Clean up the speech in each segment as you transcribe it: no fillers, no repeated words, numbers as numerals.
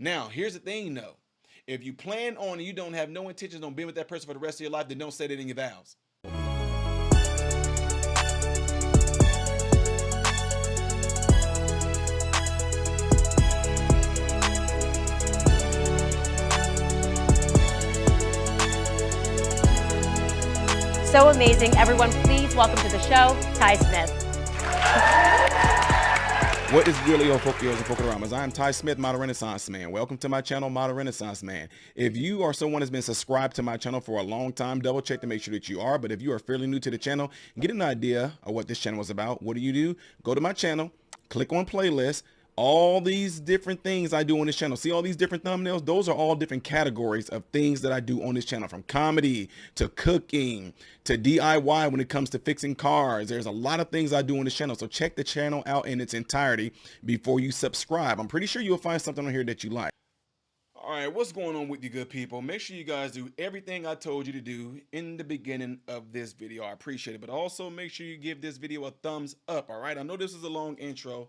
Now, here's the thing though. If you plan on and you don't have no intentions on being with that person for the rest of your life, then don't say that in your vows. So amazing. Everyone, please welcome to the show, Ty Smith. What is really on Folkios and Folkoramas? I'm Ty Smith, Model Renaissance Man. Welcome to my channel, Model Renaissance Man. If you are someone that's been subscribed to my channel for a long time, double check to make sure that you are. But if you are fairly new to the channel, get an idea of what this channel is about. What do? Go to my channel, click on playlist. All these different things I do on this channel. See all these different thumbnails? Those are all different categories of things that I do on this channel, from comedy to cooking to DIY when it comes to fixing cars. There's a lot of things I do on this channel. So check the channel out in its entirety before you subscribe. I'm pretty sure you'll find something on here that you like. All right, what's going on with you good people? Make sure you guys do everything I told you to do in the beginning of this video. I appreciate it. But also make sure you give this video a thumbs up, all right? I know this is a long intro,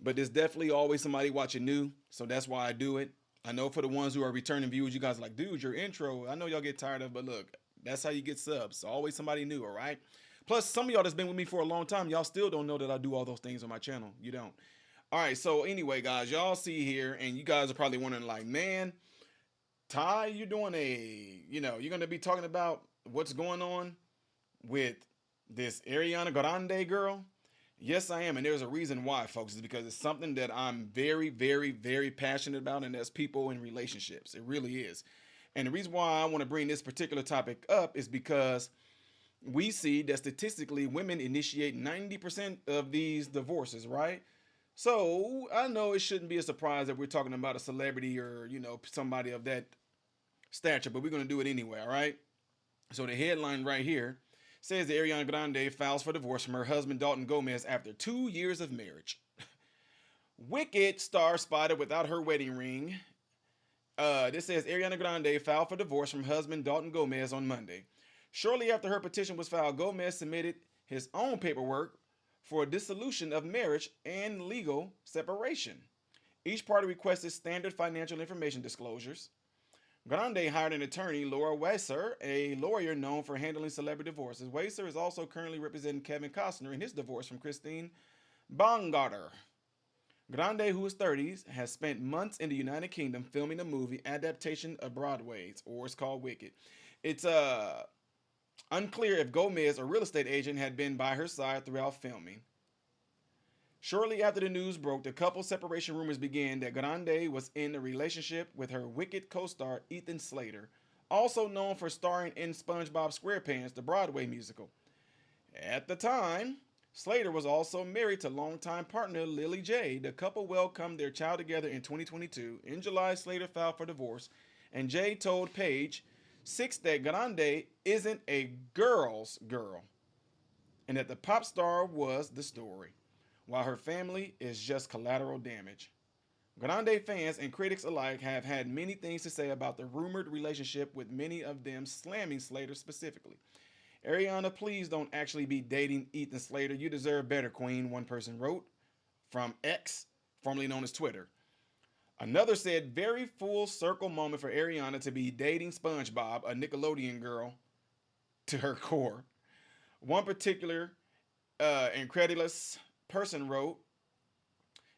but there's definitely always somebody watching new, so that's why I do it. I know for the ones who are returning viewers, you guys are like, dude, your intro, I know y'all get tired of, but look, that's how you get subs. So always somebody new, all right? Plus, some of y'all that's been with me for a long time, y'all still don't know that I do all those things on my channel. You don't. All right, so anyway, guys, y'all see here, and you guys are probably wondering, like, man, Ty, you're doing you're going to be talking about what's going on with this Ariana Grande girl? Yes, I am, and there's a reason why, folks. It's because it's something that I'm very, very, very passionate about, and that's people in relationships. It really is. And the reason why I want to bring this particular topic up is because we see that statistically women initiate 90% of these divorces, right? So I know it shouldn't be a surprise that we're talking about a celebrity or, somebody of that stature, but we're going to do it anyway, all right? So the headline right here says that Ariana Grande files for divorce from her husband Dalton Gomez after 2 years of marriage. Wicked star spotted without her wedding ring. This says Ariana Grande filed for divorce from husband Dalton Gomez on Monday. Shortly after her petition was filed, Gomez submitted his own paperwork for a dissolution of marriage and legal separation. Each party requested standard financial information disclosures. Grande hired an attorney, Laura Weiser, a lawyer known for handling celebrity divorces. Weiser is also currently representing Kevin Costner in his divorce from Christine Baumgartner. Grande, who is 30, has spent months in the United Kingdom filming a movie adaptation of Broadway's, or it's called Wicked. It's unclear if Gomez, a real estate agent, had been by her side throughout filming. Shortly after the news broke, the couple's separation rumors began that Grande was in a relationship with her Wicked co-star Ethan Slater, also known for starring in SpongeBob SquarePants, the Broadway musical. At the time, Slater was also married to longtime partner Lily J. The couple welcomed their child together in 2022. In July, Slater filed for divorce, and J told Page 6 that Grande isn't a girl's girl, and that the pop star was the story, while her family is just collateral damage. Grande fans and critics alike have had many things to say about the rumored relationship, with many of them slamming Slater specifically. Ariana, please don't actually be dating Ethan Slater. You deserve better, queen, one person wrote from X, formerly known as Twitter. Another said, very full circle moment for Ariana to be dating SpongeBob, a Nickelodeon girl, to her core. One particular incredulous person wrote,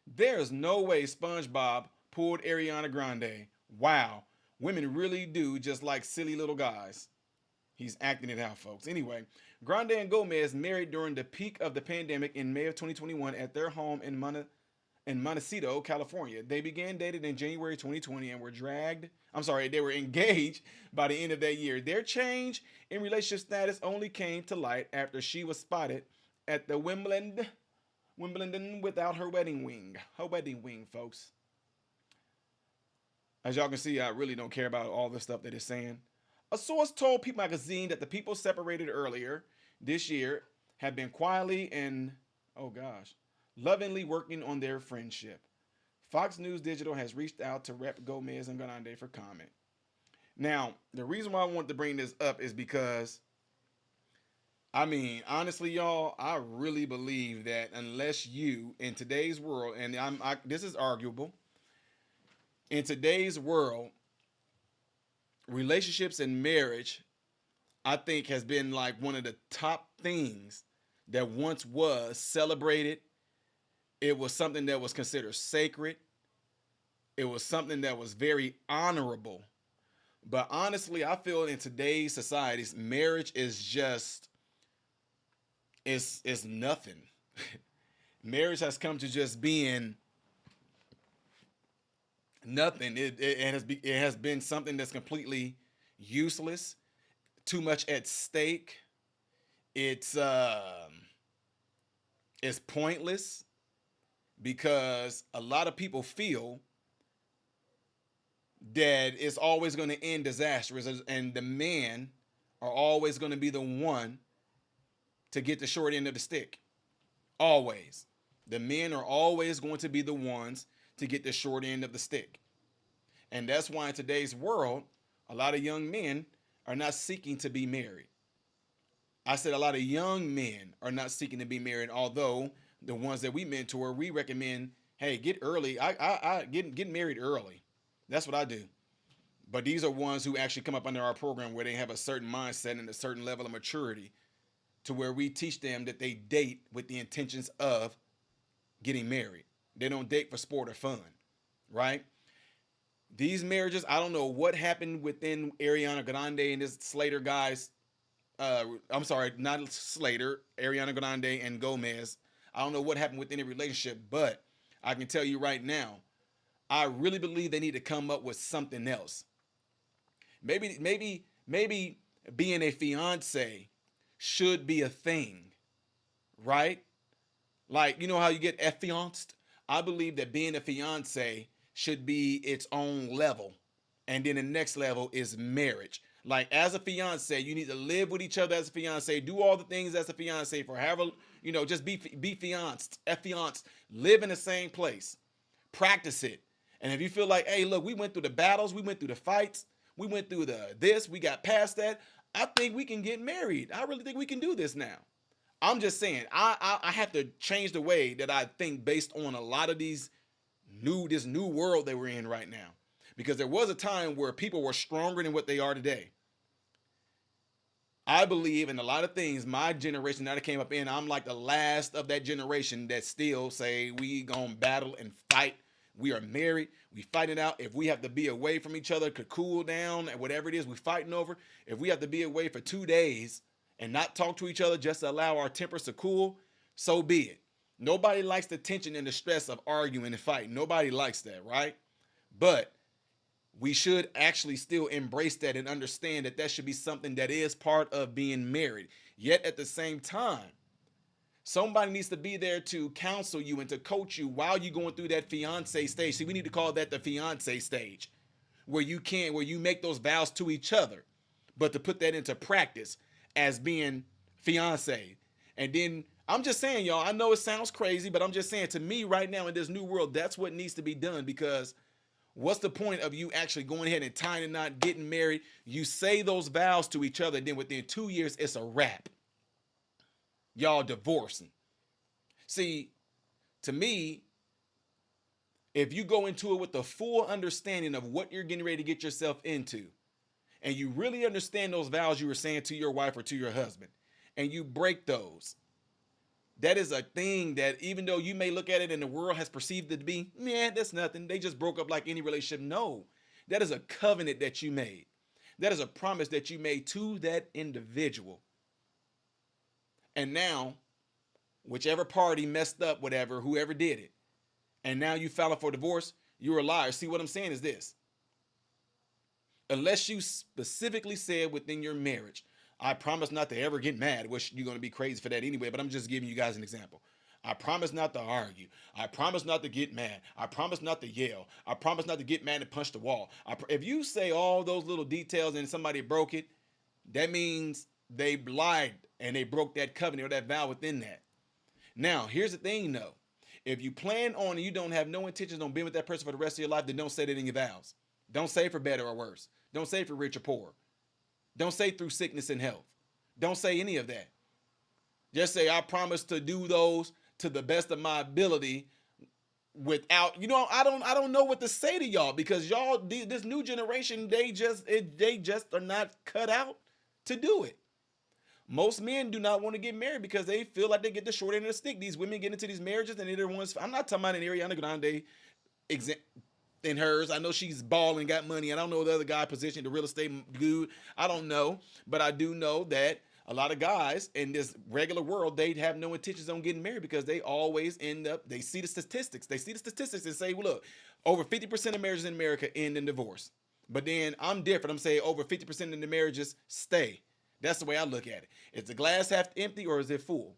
there's no way SpongeBob pulled Ariana Grande. Wow, women really do just like silly little guys. He's acting it out, folks. Anyway, Grande and Gomez married during the peak of the pandemic in May of 2021 at their home in Montecito, California. They began dating in January 2020 and they were engaged by the end of that year. Their change in relationship status only came to light after she was spotted at the Wimbledon without her wedding ring. Her wedding ring, folks. As y'all can see, I really don't care about all the stuff that it's saying. A source told People magazine that the people separated earlier this year have been quietly and, lovingly working on their friendship. Fox News Digital has reached out to Rep. Gomez and Grande for comment. Now, the reason why I want to bring this up is because, honestly, y'all, I really believe that unless you, in today's world, and this is arguable, In today's world, relationships and marriage, I think, has been like one of the top things that once was celebrated. It was something that was considered sacred. It was something that was very honorable. But honestly, I feel in today's societies, marriage is just is nothing. Marriage has come to just being nothing. It has been something that's completely useless. Too much at stake. It's it's pointless because a lot of people feel that it's always going to end disastrous, and the men are always going to be the one to get the short end of the stick. Always. The men are always going to be the ones to get the short end of the stick. And that's why in today's world, a lot of young men are not seeking to be married. I said a lot of young men are not seeking to be married, although the ones that we mentor, we recommend, hey, get early. I get married early. That's what I do. But these are ones who actually come up under our program where they have a certain mindset and a certain level of maturity to where we teach them that they date with the intentions of getting married. They don't date for sport or fun, right? These marriages, I don't know what happened within Ariana Grande and this Slater guys. I'm sorry, not Slater, Ariana Grande and Gomez. I don't know what happened within a relationship, but I can tell you right now, I really believe they need to come up with something else. Maybe being a fiance should be a thing, right? Like, you know how you get affianced? I believe that being a fiance should be its own level. And then the next level is marriage. Like, as a fiance, you need to live with each other as a fiance, do all the things as a fiance for however, just be fianced, affianced, live in the same place, practice it. And if you feel like, hey, look, we went through the battles, we went through the fights, we went through we got past that, I think we can get married. I really think we can do this now. I'm just saying, I have to change the way that I think based on a lot of this new world that we're in right now. Because there was a time where people were stronger than what they are today. I believe in a lot of things. My generation that I came up in, I'm like the last of that generation that still say we gonna battle and fight. We are married. We fight it out. If we have to be away from each other to cool down and whatever it is we fighting over, if we have to be away for 2 days and not talk to each other just to allow our tempers to cool, so be it. Nobody likes the tension and the stress of arguing and fighting. Nobody likes that, right? But we should actually still embrace that and understand that that should be something that is part of being married. Yet at the same time, somebody needs to be there to counsel you and to coach you while you're going through that fiance stage. See, we need to call that the fiance stage, where you make those vows to each other, but to put that into practice as being fiance. And then I'm just saying, y'all, I know it sounds crazy, but I'm just saying, to me right now in this new world, that's what needs to be done. Because what's the point of you actually going ahead and tying a knot, getting married? You say those vows to each other, and then within 2 years, it's a wrap. Y'all divorcing. See, to me, if you go into it with the full understanding of what you're getting ready to get yourself into, and you really understand those vows you were saying to your wife or to your husband, and you break those, that is a thing that even though you may look at it and the world has perceived it to be, man, that's nothing. They just broke up like any relationship. No, that is a covenant that you made. That is a promise that you made to that individual. And now, whichever party messed up, whatever, whoever did it, and now you filed for divorce, you're a liar. See, what I'm saying is this. Unless you specifically said within your marriage, I promise not to ever get mad, which you're going to be crazy for that anyway, but I'm just giving you guys an example. I promise not to argue. I promise not to get mad. I promise not to yell. I promise not to get mad and punch the wall. If you say all those little details and somebody broke it, that means they lied and they broke that covenant or that vow within that. Now, here's the thing though. If you plan on and you don't have no intentions on being with that person for the rest of your life, then don't say that in your vows. Don't say for better or worse. Don't say for rich or poor. Don't say through sickness and health. Don't say any of that. Just say, I promise to do those to the best of my ability without, I don't know what to say to y'all, because y'all, this new generation, they just are not cut out to do it. Most men do not want to get married because they feel like they get the short end of the stick. These women get into these marriages and they're the ones. I'm not talking about an Ariana Grande in hers. I know she's balling, got money. I don't know the other guy positioned, the real estate dude. I don't know, but I do know that a lot of guys in this regular world, they have no intentions on getting married because they always end up. They see the statistics. They see the statistics and say, well, look, over 50% of marriages in America end in divorce. But then I'm different. I'm saying over 50% of the marriages stay. That's the way I look at it. Is the glass half empty or is it full?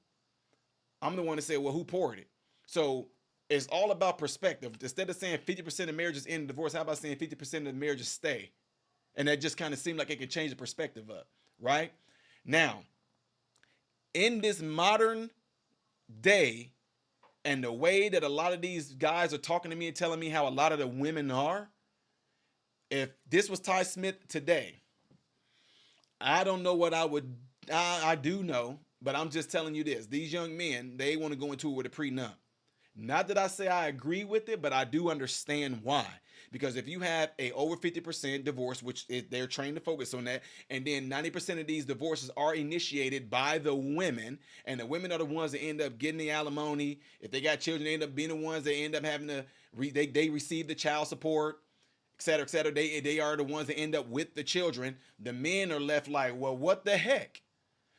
I'm the one to say, well, who poured it? So it's all about perspective. Instead of saying 50% of marriages end in divorce, how about saying 50% of the marriages stay? And that just kind of seemed like it could change the perspective up, right? Now, in this modern day and the way that a lot of these guys are talking to me and telling me how a lot of the women are, if this was Ty Smith today, I don't know what I would. I do know, but I'm just telling you this. These young men, they want to go into it with a prenup. Not that I say I agree with it, but I do understand why. Because if you have a over 50% divorce, which they're trained to focus on that, and then 90% of these divorces are initiated by the women, and the women are the ones that end up getting the alimony. If they got children, they end up being the ones that end up having to, they receive the child support, et cetera, et cetera. They are the ones that end up with the children. The men are left like, well, what the heck?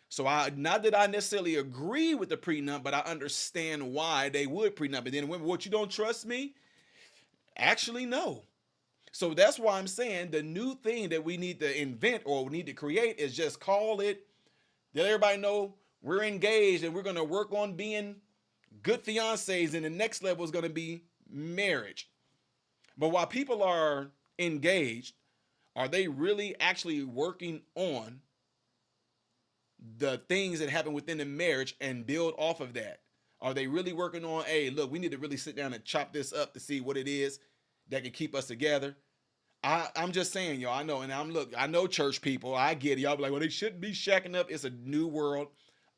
So not that I necessarily agree with the prenup, but I understand why they would prenup. And then women, what, you don't trust me? Actually, no. So that's why I'm saying the new thing that we need to invent or we need to create is just call it, let everybody know we're engaged and we're going to work on being good fiancés, and the next level is going to be marriage. But while people are engaged, are they really actually working on the things that happen within the marriage and build off of that? Are they really working on, hey, look, we need to really sit down and chop this up to see what it is that can keep us together? I'm just saying, y'all, I know, and I know church people, I get it. Y'all be like, well, they shouldn't be shacking up. It's a new world.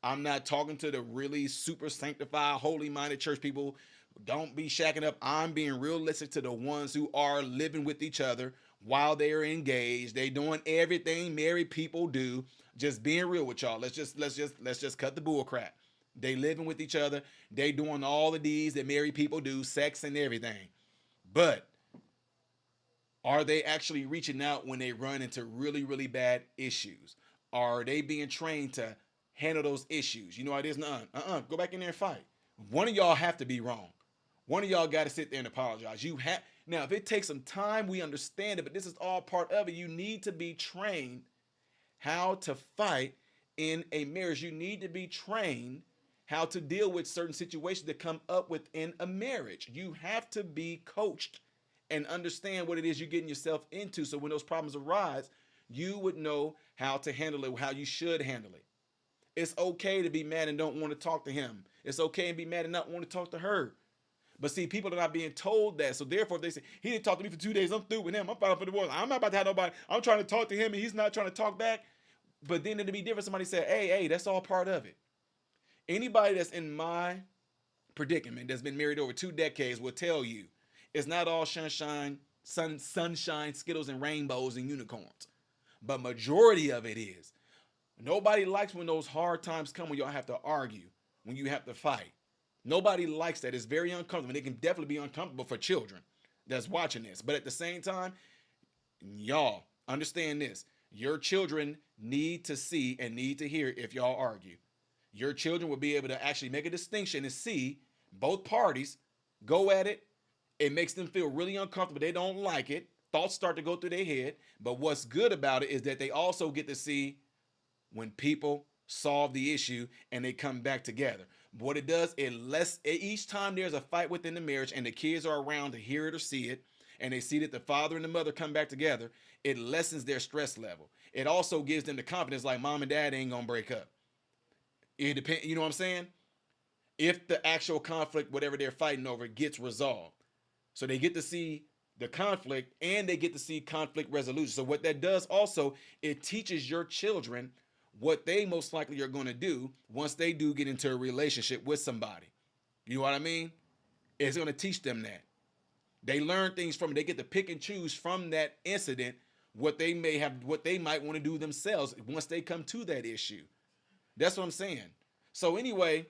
I'm not talking to the really super sanctified, holy-minded church people. Don't be shacking up. I'm being realistic to the ones who are living with each other while they are engaged. They doing everything married people do. Just being real with y'all. Let's just cut the bull crap. They living with each other. They doing all the deeds that married people do, sex and everything. But are they actually reaching out when they run into really, really bad issues? Are they being trained to handle those issues? You know how it is? Go back in there and fight. One of y'all have to be wrong. One of y'all got to sit there and apologize. Now, if it takes some time, we understand it, but this is all part of it. You need to be trained how to fight in a marriage. You need to be trained how to deal with certain situations that come up within a marriage. You have to be coached and understand what it is you're getting yourself into. So when those problems arise, you would know how to handle it, how you should handle it. It's okay to be mad and don't want to talk to him. It's okay to be mad and not want to talk to her. But see, people are not being told that. So therefore, if they say, he didn't talk to me for 2 days, I'm through with him, I'm filing for divorce, I'm not about to have nobody, I'm trying to talk to him and he's not trying to talk back. But then it'd be different. Somebody said, hey, that's all part of it. Anybody that's in my predicament, that's been married over 2 decades, will tell you it's not all sunshine, Skittles and rainbows and unicorns. But majority of it is. Nobody likes when those hard times come, when y'all have to argue, when you have to fight. Nobody likes that. It's very uncomfortable. It can definitely be uncomfortable for children that's watching this. But at the same time, y'all understand this. Your children need to see and need to hear if y'all argue. Your children will be able to actually make a distinction and see both parties go at it. It makes them feel really uncomfortable. They don't like it. Thoughts start to go through their head. But what's good about it is that they also get to see when people solve the issue and they come back together. But what it does, each time there's a fight within the marriage and the kids are around to hear it or see it, and they see that the father and the mother come back together, it lessens their stress level. It also gives them the confidence like mom and dad ain't gonna break up. It depends, you know what I'm saying? If the actual conflict, whatever they're fighting over, gets resolved. So they get to see the conflict and they get to see conflict resolution. So what that does also, it teaches your children what they most likely are going to do once they do get into a relationship with somebody. You know what I mean? It's going to teach them that. They learn things from it. They get to pick and choose from that incident what they might want to do themselves once they come to that issue. That's what I'm saying. So anyway,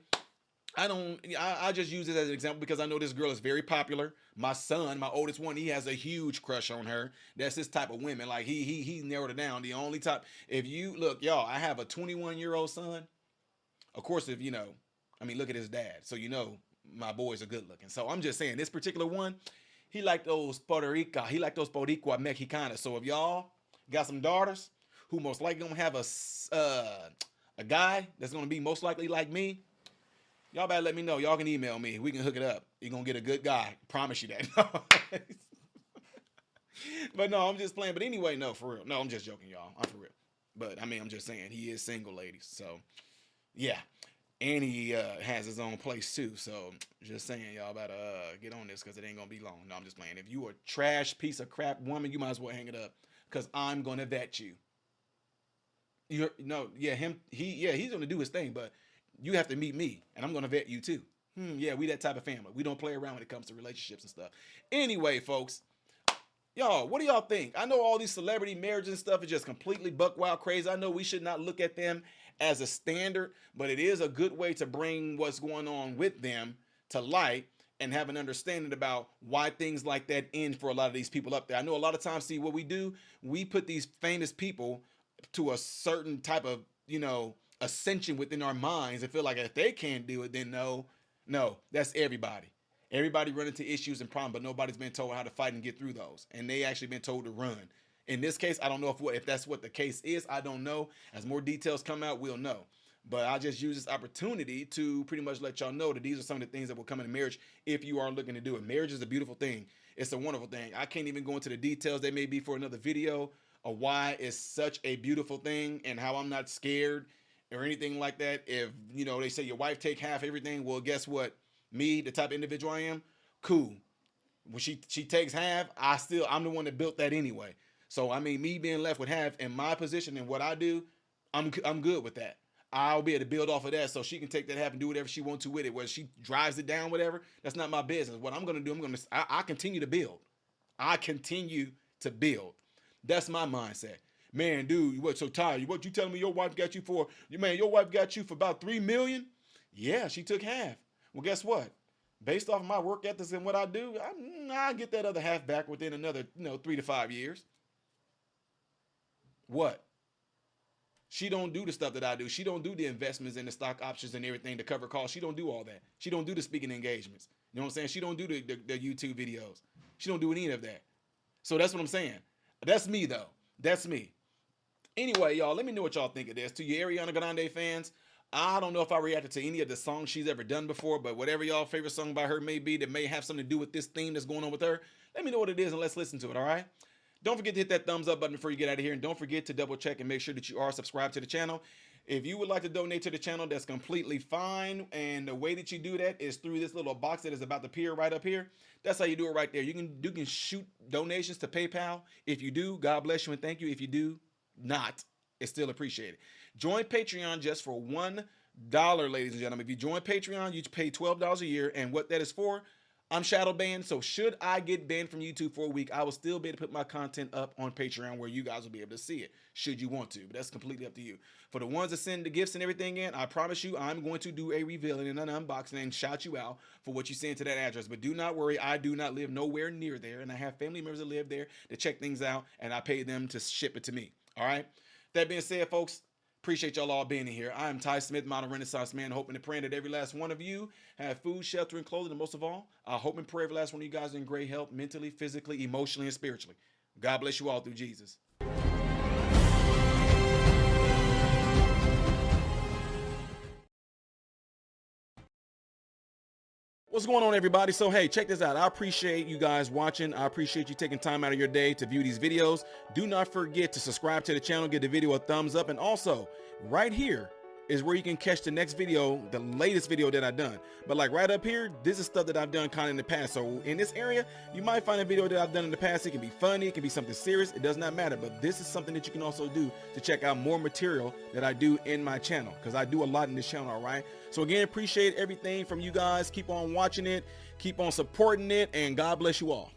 I just use it as an example because I know this girl is very popular. My son, my oldest one, he has a huge crush on her. That's his type of women. Like he narrowed it down. The only type, if you look, y'all, I have a 21-year-old son. Of course, if you know, I mean, look at his dad. So you know my boys are good looking. So I'm just saying this particular one, he like those Puerto Rico. He like those Boricua Mexicana. So if y'all got some daughters who most likely gonna have a guy that's gonna be most likely like me, y'all better let me know. Y'all can email me. We can hook it up. You're gonna get a good guy. Promise you that. But no, I'm just playing. But anyway, no, for real. No, I'm just joking, y'all. I'm for real. But I mean, I'm just saying he is single, ladies. So yeah. And he has his own place too. So just saying, y'all better get on this because it ain't gonna be long. No, I'm just playing. If you a trash piece of crap woman, you might as well hang it up because I'm gonna vet you. He's gonna do his thing, but you have to meet me, and I'm gonna vet you too. Yeah, we that type of family. We don't play around when it comes to relationships and stuff. Anyway, folks, y'all, what do y'all think? I know all these celebrity marriages and stuff is just completely buck wild crazy. I know we should not look at them as a standard, but it is a good way to bring what's going on with them to light and have an understanding about why things like that end for a lot of these people up there. I know a lot of times, see what we do, we put these famous people to a certain type of, ascension within our minds and feel like if they can't do it, then no, that's everybody. Everybody run into issues and problems, but nobody's been told how to fight and get through those. And they actually been told to run. In this case, I don't know if that's what the case is. I don't know. As more details come out, we'll know. But I just use this opportunity to pretty much let y'all know that these are some of the things that will come into marriage if you are looking to do it. Marriage is a beautiful thing. It's a wonderful thing. I can't even go into the details. They may be for another video of why it's such a beautiful thing and how I'm not scared or anything like that. If, they say your wife take half everything, well, guess what? Me, the type of individual I am, cool. When she takes half, I'm the one that built that anyway. So, I mean, me being left with half in my position and what I do, I'm good with that. I'll be able to build off of that so she can take that half and do whatever she wants to with it. Whether she drives it down, whatever, that's not my business. What I'm going to do, I continue to build. I continue to build. That's my mindset. Man, dude, you what so tired? What you telling me your wife got you for? Your wife got you for about $3 million? Yeah, she took half. Well, guess what? Based off of my work ethics and what I do, I get that other half back within another 3 to 5 years. What? She don't do the stuff that I do. She don't do the investments and the stock options and everything to cover costs. She don't do all that. She don't do the speaking engagements. You know what I'm saying? She don't do the YouTube videos. She don't do any of that. So that's what I'm saying. That's me, though. That's me. Anyway, y'all, let me know what y'all think of this. To you Ariana Grande fans, I don't know if I reacted to any of the songs she's ever done before, but whatever y'all favorite song by her may be that may have something to do with this theme that's going on with her, let me know what it is and let's listen to it, all right? Don't forget to hit that thumbs up button before you get out of here, and don't forget to double check and make sure that you are subscribed to the channel. If you would like to donate to the channel, that's completely fine, and the way that you do that is through this little box that is about to appear right up here. That's how you do it right there. You can shoot donations to PayPal. If you do, God bless you and thank you. If you do not, it's still appreciated. Join Patreon just for $1, ladies and gentlemen. If you join Patreon, you pay $12 a year, and what that is for, I'm shadow banned, so should I get banned from YouTube for a week, I will still be able to put my content up on Patreon where you guys will be able to see it, should you want to. But that's completely up to you. For the ones that send the gifts and everything in, I promise you I'm going to do a revealing and an unboxing and shout you out for what you send to that address. But do not worry, I do not live nowhere near there, and I have family members that live there to check things out, and I pay them to ship it to me. All right? That being said, folks, appreciate y'all all being here. I am Ty Smith, model Renaissance man, hoping and praying that every last one of you have food, shelter, and clothing, and most of all, I hope and pray every last one of you guys are in great health, mentally, physically, emotionally, and spiritually. God bless you all through Jesus. What's going on, everybody? So, hey, check this out. I appreciate you guys watching. I appreciate you taking time out of your day to view these videos. Do not forget to subscribe to the channel, give the video a thumbs up, and also right here is where you can catch the next video, the latest video that I've done. But like right up here, this is stuff that I've done kind of in the past. So in this area, you might find a video that I've done in the past. It can be funny, it can be something serious, it does not matter. But this is something that you can also do to check out more material that I do in my channel, because I do a lot in this channel, all right? So again, appreciate everything from you guys. Keep on watching it. Keep on supporting it, and God bless you all.